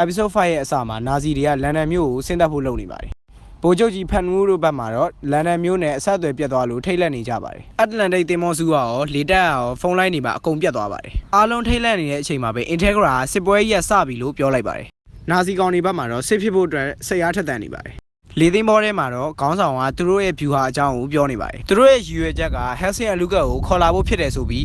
episode 5ရဲ့အစမှာနာဇီတွေကလန်ဒန်မြို့ကိုဆင်းသက်ဖို့လုပ်နေပါတယ်။ဗိုလ်ချုပ်ကြီးဖန်နူတို့ဘက်မှာတော့လန်ဒန်မြို့နဲ့အဆက်အသွယ်ပြတ်သွားလို့ထိတ်လန့်နေကြပါတယ်။အတ္တလန်တိတ်သင်္ဘောစုကရောလေတပ်ကရောဖုန်းလိုင်းတွေမှာအကုန်ပြတ်သွားပါတယ်။အားလုံးထိတ်လန့်နေတဲ့အချိန်မှာပဲ Integra စစ်ပွဲကြီးကစပြီလို့ပြောလိုက်ပါတယ်။နာဇီကောင်တွေဘက်မှာတော့စစ်ဖြစ်ဖို့အတွက်စိတ်အားထက်သန်နေပါတယ်။လေသင်္ဘောထဲမှာတော့ခေါင်းဆောင်ကသူတို့ရဲ့ view ဟာအကြောင်းကိုပြောနေပါတယ်။သူတို့ရဲ့ရည်ရွယ်ချက်က Helsing and Lucas ကိုခေါ်လာဖို့ဖြစ်တယ်ဆိုပြီး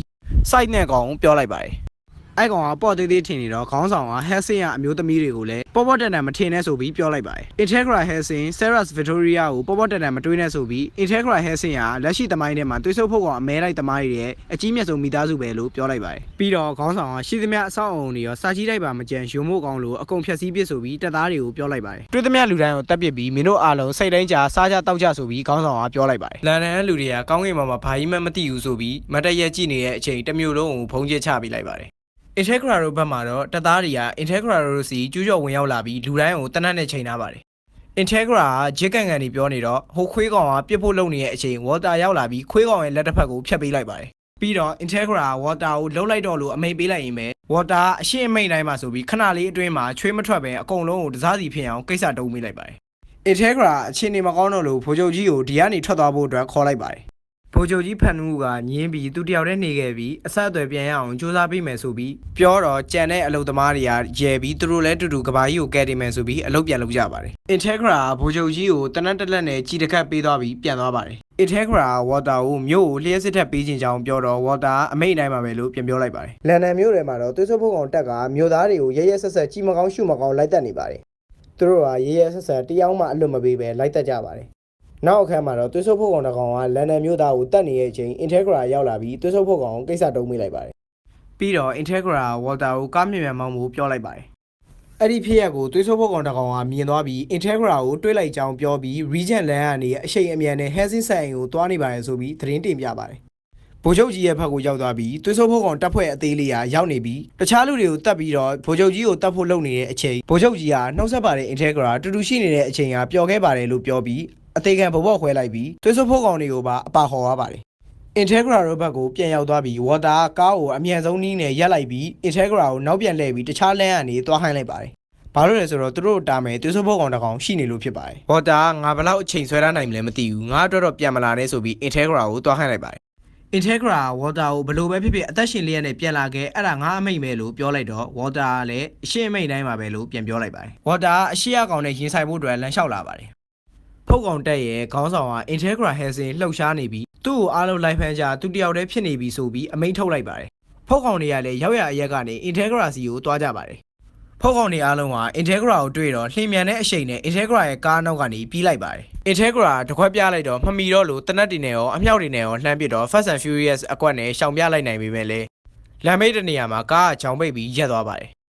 site နဲ့ကောင်ပြောလိုက်ပါတယ်။အဲ့ကောင်ကပေါ့သေးသေးထင်နေတော့ခေါင်းဆောင်က Helsing ကအမျိုးသမီးတွေကိုလည်းပေါ့ပေါ့တန်တန်မထင်နဲ့ဆိုပြီးပြောလိုက်ပါတယ်။ Integra Helsing Sarah Victoria ကိုပေါ့ပေါ့တန်တန်မတွေးနဲ့ဆိုပြီး Integra Helsing ကလက်ရှိသမိုင်းထဲမှာတွေးဆုပ်ဖို့ကအမဲလိုက်သမားတွေရဲ့အကြီးမြတ်ဆုံးမိသားစုပဲလို့ပြောလိုက်ပါတယ်။ပြီးတော့ခေါင်းဆောင်ကရှိသမျှအဆောက်အုံတွေရောစာကြီးတိုက်ပါမကြံရုံမို့ကောင်းလို့အကုန်ဖြတ်စည်းပစ်ဆိုပြီးတပ်သားတွေကိုပြောလိုက်ပါတယ်။တွေးသမျှလူတိုင်းကိုတပ်ပစ်ပြီးမင်းတို့အားလုံးစိတ်တိုင်းကြာစားကြတောက်ကြဆိုပြီးခေါင်းဆောင်ကပြောလိုက်ပါတယ်။လန်ဒန်လူတွေကကောင်းကင်ဘက်မှာဘာကြီးမှမသိဘူးဆိုပြီးမတ်တရက်ကြည့်နေတဲ့အချိန်တစ်မျိုးလုံးကိုဖုံးကျချပေးလိုက်ပါတယ်။ Integra တို့ဘက်မှာတော့တပ်သားတွေက Integra တို့စီကျူးကျော်ဝင်ရောက်လာပြီးလူတိုင်းကိုတနတ်နဲ့ချိန်ထားပါတယ်။ Integra ကဂျစ်ကန်ကန်တွေပြောနေတော့ဟိုခွေးကောင်ကပြစ်ဖို့လုပ်နေတဲ့အချိန် Water ရောက်လာပြီးခွေးကောင်ရဲ့လက်တစ်ဖက်ကိုဖျက်ပေးလိုက်ပါတယ်။ပြီးတော့ Integra Water ကိုလှုပ်လိုက်တော့လို့အမိန်ပေးလိုက်ရင်ပဲ Water အရှင်းအမိန်တိုင်းမှာဆိုပြီးခဏလေးအတွင်းမှာချွေးမထွက်ပဲအကုန်လုံးကိုတစားစီဖြစ်အောင်ကိစ္စတုံးပေးလိုက်ပါတယ်။ Integra အခြေအနေမကောင်းတော့လို့ဗိုလ်ချုပ်ကြီးကိုဒီကနေထွက်သွားဖို့အတွက်ခေါ်လိုက်ပါတယ်ဗိုလ်ချုပ်ကြီးဖန်နူကညင်းပြီးသူတယောက်တည်းနေခဲ့ပြီးအဆက်အသွယ်ပြန်ရအောင်စူးစမ်းပေးမယ်ဆိုပြီးပြောတော့ကြံတဲ့အလုပ်သမားတွေကရဲပြီးသူတို့လည်းတူတူကဘာကြီးကိုကယ်တင်မယ်ဆိုပြီးအလုပ်ပြန်လုပ်ကြပါတယ်။ Integra ဗိုလ်ချုပ်ကြီးကိုတနတ်တက်လက်နဲ့ကြီးတကတ်ပေးသွားပြီးပြန်သွားပါတယ်။ Integra Water ကိုမြို့ကိုလျှက်စစ်ထက်ပေးခြင်းကြောင်းပြောတော့ Water အမိတ်တိုင်းမှာပဲလို့ပြန်ပြောလိုက်ပါတယ်။လန်ဒန်မြို့ထဲမှာတော့သွေးစွပ်ဖို့ကောင်တက်ကမြို့သားတွေကိုရဲရဲဆက်ဆက်ကြီးမကောင်းရှုမကောင်းလိုက်တက်နေပါတယ်။သူတို့ကရဲရဲဆက်ဆက်တယောက်မှအလွတ်မပေးပဲလိုက်တက်ကြပါတယ်။နောက်အခါမှာတော့သွေးဆုပ်ဖို့ကောင်တစ်ကောင်ကလန်ဒန်မြို့သားကိုတတ်နေတဲ့အချိန် Integra ရောက်လာပြီးသွေးဆုပ်ဖို့ကောင်ကိစ္စတုံးမိလိုက်ပါတယ်။ပြီးတော့ Integra Water ကိုကားမြင်မြန်မောင်းဖို့ပြောလိုက်ပါတယ်။အဲ့ဒီဖြစ်ရပ်ကိုသွေးဆုပ်ဖို့ကောင်တစ်ကောင်ကမြင်သွားပြီး Integra ကိုတွေးလိုက်ကြောင်းပြောပြီး Regent လန်ကနေအရှိန်အမြန်နဲ့ Helsing ဆိုင်ကိုတွားနေပါတယ်ဆိုပြီးသတင်းတင်ပြပါတယ်။ဗိုလ်ချုပ်ကြီးရဲ့ဘက်ကိုရောက်သွားပြီးသွေးဆုပ်ဖို့ကောင်တပ်ဖွဲ့အသေးလေးကရောက်နေပြီးတခြားလူတွေကိုတတ်ပြီးတော့ဗိုလ်ချုပ်ကြီးကိုတတ်ဖို့လုပ်နေတဲ့အချိန်ဗိုလ်ချုပ်ကြီးကနှုတ်ဆက်ပါတယ် Integra တူတူရှိနေတဲ့အချိန်ကပျော်ခဲ့ပါတယ်လို့ပြောပြီးအသေးခံဘဘော့ခွဲလိုက်ပြီးသွေးစွပ်ဖို့ကောင်တွေကိုပါအပါခေါ်သွားပါတယ်။ Integra တို့ဘက်ကိုပြန်ရောက်သွားပြီး Water ကကားကိုအမြန်ဆုံးနည်းနဲ့ရက်လိုက်ပြီး Integra ကိုနောက်ပြန်လှည့်ပြီးတခြားလမ်းကနေသွားခိုင်းလိုက်ပါတယ်။ဘာလို့လဲဆိုတော့သူတို့တာမယ်သွေးစွပ်ဖို့ကောင်တစ်ကောင်ရှိနေလို့ဖြစ်ပါတယ်။ Water ကငါဘယ်လောက်အချိန်ဆွဲထားနိုင်မလဲမသိဘူး။ငါအတွက်တော့ပြန်မလာနဲ့ဆိုပြီး Integra ကိုသွားခိုင်းလိုက်ပါတယ်။ Integra Water ကိုဘယ်လိုပဲဖြစ်ဖြစ်အသက်ရှင်လျက်နဲ့ပြန်လာခဲ့အဲ့ဒါငါအမိတ်ပဲလို့ပြောလိုက်တော့ Water ကလည်းအရှင်းအမိတ်တိုင်းမှာပဲလို့ပြန်ပြောလိုက်ပါတယ်။ Water ကအရှိရကောင်နဲ့ရင်ဆိုင်ဖို့အတွက်လမ်းလျှောက်လာပါတယ်။ဖုတ်ကောင်တက်ရဲ့ခေါင်းဆောင်က Integra Helsing လှုပ်ရှားနေပြီးသူ့ကိုအားလုံးလိုက်ဖမ်းကြသူတယောက်တည်းဖြစ်နေပြီဆိုပြီးအမိန့်ထုတ်လိုက်ပါတယ်။ဖုတ်ကောင်တွေကလည်းရောက်ရအရက်ကနေ Integra စီကိုတွားကြပါတယ်။ဖုတ်ကောင်တွေအားလုံးက Integra ကိုတွေ့တော့လှင်မြန်တဲ့အရှိန်နဲ့ Integra ရဲ့ကားနောက်ကနေပြေးလိုက်ပါတယ်။ Integra တခွက်ပြလိုက်တော့မမီတော့လို့တနက်တွေနဲ့ရောအမြောက်တွေနဲ့ရောလှမ်းပစ်တော့ Fast and Furious အကွက်နဲ့ရှောင်ပြလိုက်နိုင်ပေမဲ့လည်းလမ်းမိတ်တနေရာမှာကားကချောင်ပိတ်ပြီးရက်သွားပါတယ်။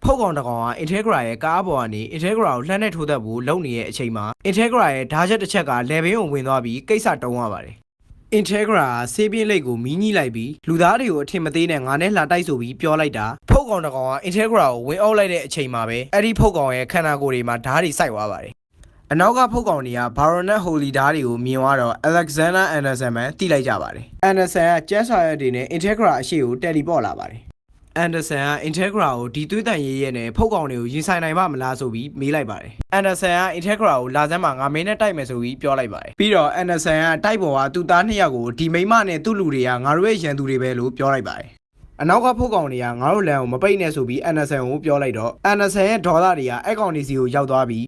ဖုတ်ကောင်တကောင်က Integra ရဲ့ကားပေါ်ကနေ Integra ကိုလှမ်းနဲ့ထိုးသက်ဖို့လုပ်နေတဲ့အချိန်မှာ Integra ရဲ့ဓာတ်ချက်တစ်ချက်ကလေဘင်းကိုဝင်သွားပြီးကိစ္စတုံးသွားပါတယ်။ Integra ဆေးပြင်းလိတ်ကိုမီးညှိလိုက်ပြီးလူသားတွေကိုအထင်မသေးနဲ့ငါနဲ့လှတိုက်ဆိုပြီးပြောလိုက်တာဖုတ်ကောင်တကောင်က Integra ကိုဝင်အောက်လိုက်တဲ့အချိန်မှာပဲအဲ့ဒီဖုတ်ကောင်ရဲ့ခန္ဓာကိုယ်တွေမှာဓာတ်တွေစိုက်သွားပါတယ်။အနောက်ကဖုတ်ကောင်တွေက Baronet Holy ဓာတ်တွေကိုမြင်သွားတော့ Alexander Anderson ပဲတိလိုက်ကြပါတယ်။ Anderson ကကျန်းစာရွက်တွေနဲ့ Integra အရှိကိုတယ်လီပေါ့လာပါတယ်။ Anderson က Integra ကိုဒီသွေးတန်ရေးရဲနဲ့ဖုတ်ကောင်တွေကိုရင်ဆိုင်နိုင်ပါမလားဆိုပြီးမေးလိုက်ပါတယ်။ Anderson က Integra ကိုလာစမ်းမှာငါမင်းနဲ့တိုက်မယ်ဆိုပြီးပြောလိုက်ပါတယ်။ပြီးတော့ Anderson ကတိုက်ပေါ်ကသူ့သားနှစ်ယောက်ကိုဒီမိန်းမနဲ့သူ့လူတွေကငါတို့ရဲ့ရန်သူတွေပဲလို့ပြောလိုက်ပါတယ်။အနောက်ကဖုတ်ကောင်တွေကငါတို့လမ်းကိုမပိတ်နဲ့ဆိုပြီး Anderson ကိုပြောလိုက်တော့ Anderson ရဲ့ဒေါသတွေကအဲ့ကောင်တွေစီကိုရောက်သွားပြီး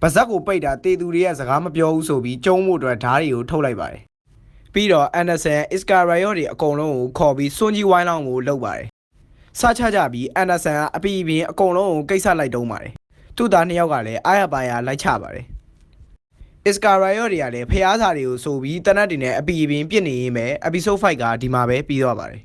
ပါဇက်ကိုပိတ်တာတေသူတွေရဲ့စကားမပြောဘူးဆိုပြီးကျုံးဖို့အတွက်ဓာတ်တွေကိုထုတ်လိုက်ပါတယ်။ပြီးတော့ Anderson Iscariot တွေအကုန်လုံးကိုခေါ်ပြီးစွန့်ကြီးဝိုင်းလောင်းကိုလုပ်ပါတယ်။စချကြပြီး Anderson ကအပီပင်အကုန်လုံးကိုကိစ္စလိုက်တုံးပါတယ်။သူ့သားနှစ်ယောက်ကလည်းအားရပါရလိုက်ချပါတယ်။ Iscariot တွေကလည်းဖျားစာတွေကိုဆိုပြီးတနတ်တွေနဲ့အပီပင်ပြစ်နေရင်ပဲ episode 5ကဒီမှာပဲပြီးသွားပါတယ်